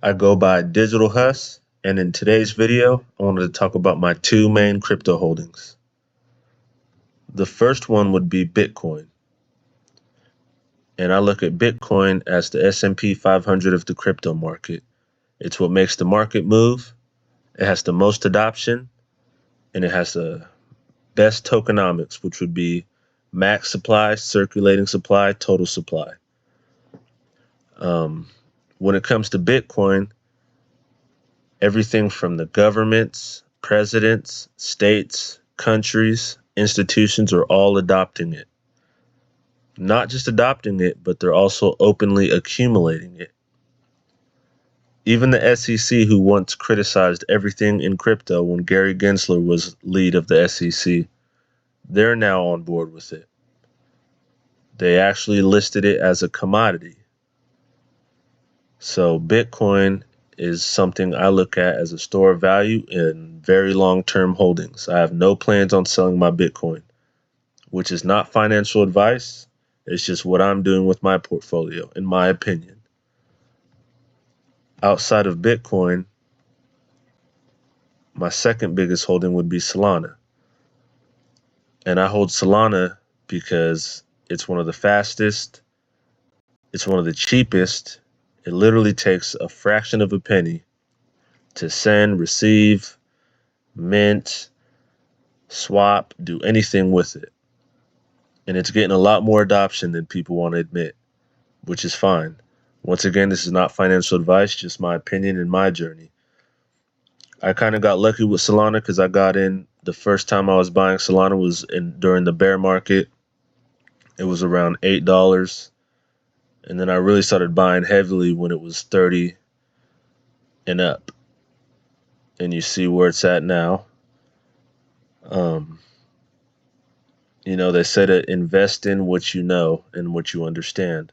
I go by Digital Huss, and in today's video, I wanted to talk about my two main crypto holdings. The first one would be Bitcoin, and I look at Bitcoin as the S&P 500 of the crypto market. It's what makes the market move, it has the most adoption, and it has the best tokenomics, which would be max supply, circulating supply, total supply. When it comes to Bitcoin, everything from the governments, presidents, states, countries, institutions are all adopting it. Not just adopting it, but they're also openly accumulating it. Even the SEC, who once criticized everything in crypto when Gary Gensler was lead of the SEC, they're now on board with it. They actually listed it as a commodity. So Bitcoin is something I look at as a store of value in very long-term holdings. I have no plans on selling my Bitcoin, which is not financial advice. It's just what I'm doing with my portfolio, in my opinion. Outside of Bitcoin, my second biggest holding would be Solana. And I hold Solana because it's one of the fastest, it's one of the cheapest. It literally takes a fraction of a penny to send, receive, mint, swap, do anything with it. And it's getting a lot more adoption than people want to admit, which is fine. Once again, this is not financial advice, just my opinion and my journey. I kind of got lucky with Solana because I got in the first time I was buying Solana was during the bear market. It was around $8. And then I really started buying heavily when it was 30 and up. And you see where it's at now. They say to invest in what you know and what you understand.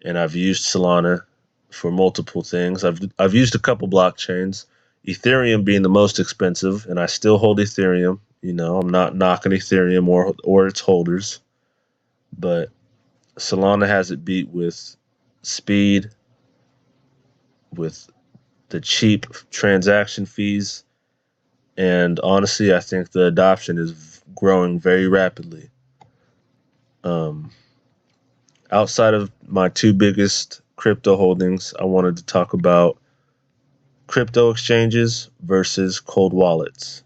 And I've used Solana for multiple things. I've used a couple blockchains, Ethereum being the most expensive, and I still hold Ethereum. I'm not knocking Ethereum or its holders, but Solana has it beat with speed, with the cheap transaction fees, and honestly, I think the adoption is growing very rapidly. Outside of my two biggest crypto holdings, I wanted to talk about crypto exchanges versus cold wallets.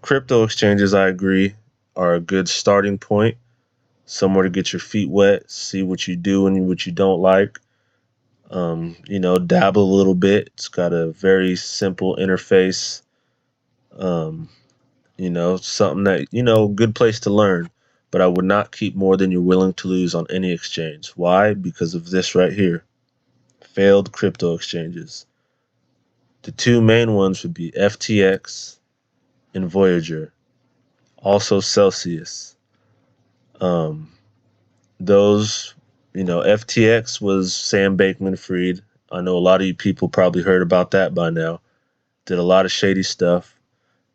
Crypto exchanges, I agree, are a good starting point, somewhere to get your feet wet, see what you do and what you don't like. Dabble a little bit. It's got a very simple interface. Something that, good place to learn. But I would not keep more than you're willing to lose on any exchange. Why? Because of this right here. Failed crypto exchanges. The two main ones would be FTX and Voyager. Also Celsius. FTX was Sam Bankman-Fried. I know a lot of you people probably heard about that by now. Did a lot of shady stuff.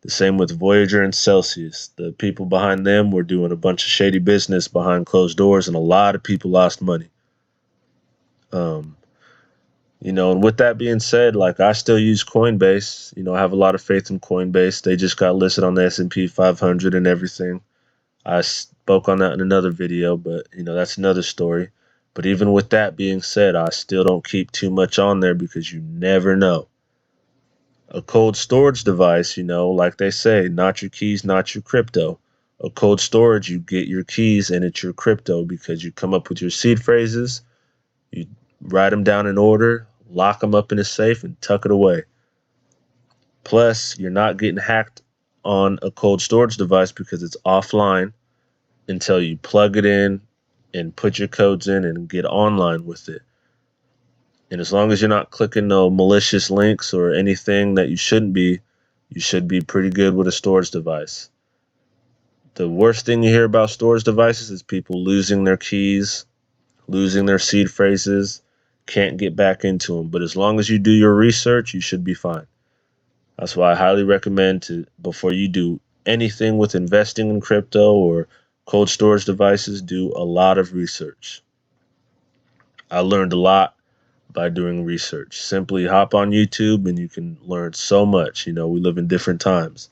The same with Voyager and Celsius. The people behind them were doing a bunch of shady business behind closed doors, and a lot of people lost money. And with that being said, I still use Coinbase. I have a lot of faith in Coinbase. They just got listed on the S&P 500 and everything. I spoke on that in another video, but that's another story. But even with that being said, I still don't keep too much on there because you never know. A cold storage device, like they say, not your keys, not your crypto. A cold storage, you get your keys and it's your crypto because you come up with your seed phrases, you write them down in order, lock them up in a safe, and tuck it away. Plus, you're not getting hacked on a cold storage device because it's offline until you plug it in and put your codes in and get online with it. And as long as you're not clicking no malicious links or anything that you should be pretty good with a storage device. The worst thing you hear about storage devices is people losing their keys, losing their seed phrases, can't get back into them. But as long as you do your research, you should be fine. That's why I highly recommend before you do anything with investing in crypto or cold storage devices, do a lot of research. I learned a lot by doing research. Simply hop on YouTube and you can learn so much. We live in different times,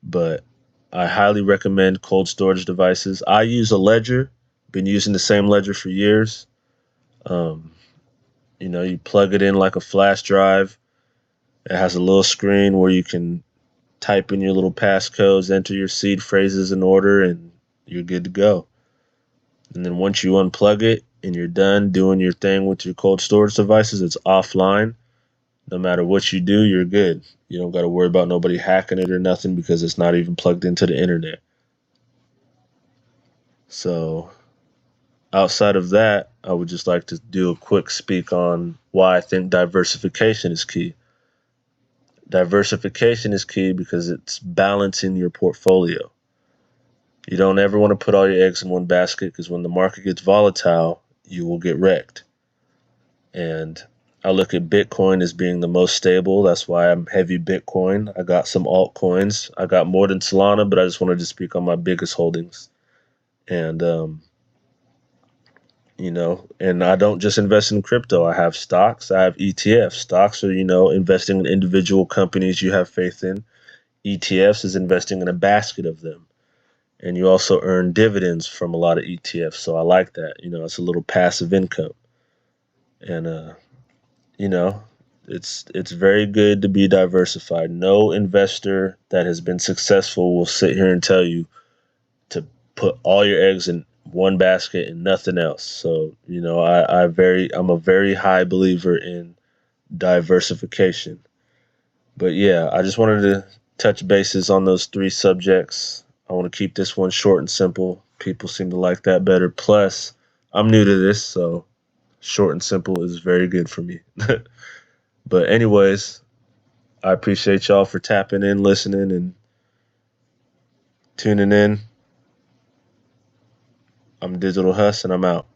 but I highly recommend cold storage devices. I use a ledger, been using the same ledger for years. Um, you plug it in like a flash drive. It has a little screen where you can type in your little passcodes, enter your seed phrases in order, and you're good to go. And then once you unplug it and you're done doing your thing with your cold storage devices, it's offline. No matter what you do, you're good. You don't got to worry about nobody hacking it or nothing because it's not even plugged into the internet. So, outside of that, I would just like to do a quick speak on why I think diversification is key. Diversification is key because it's balancing your portfolio. You don't ever want to put all your eggs in one basket because when the market gets volatile, you will get wrecked. And I look at Bitcoin as being the most stable. That's why I'm heavy Bitcoin. I got some altcoins. I got more than Solana, but I just wanted to speak on my biggest holdings. And and I don't just invest in crypto. I have stocks. I have ETFs. Stocks are, investing in individual companies you have faith in. ETFs is investing in a basket of them. And you also earn dividends from a lot of ETFs. So I like that. It's a little passive income. And you know, it's very good to be diversified. No investor that has been successful will sit here and tell you to put all your eggs in one basket and nothing else. So, I'm a very high believer in diversification. But yeah, I just wanted to touch bases on those three subjects. I want to keep this one short and simple. People seem to like that better. Plus, I'm new to this, so short and simple is very good for me. But anyways, I appreciate y'all for tapping in, listening, and tuning in. I'm Digital Huss, and I'm out.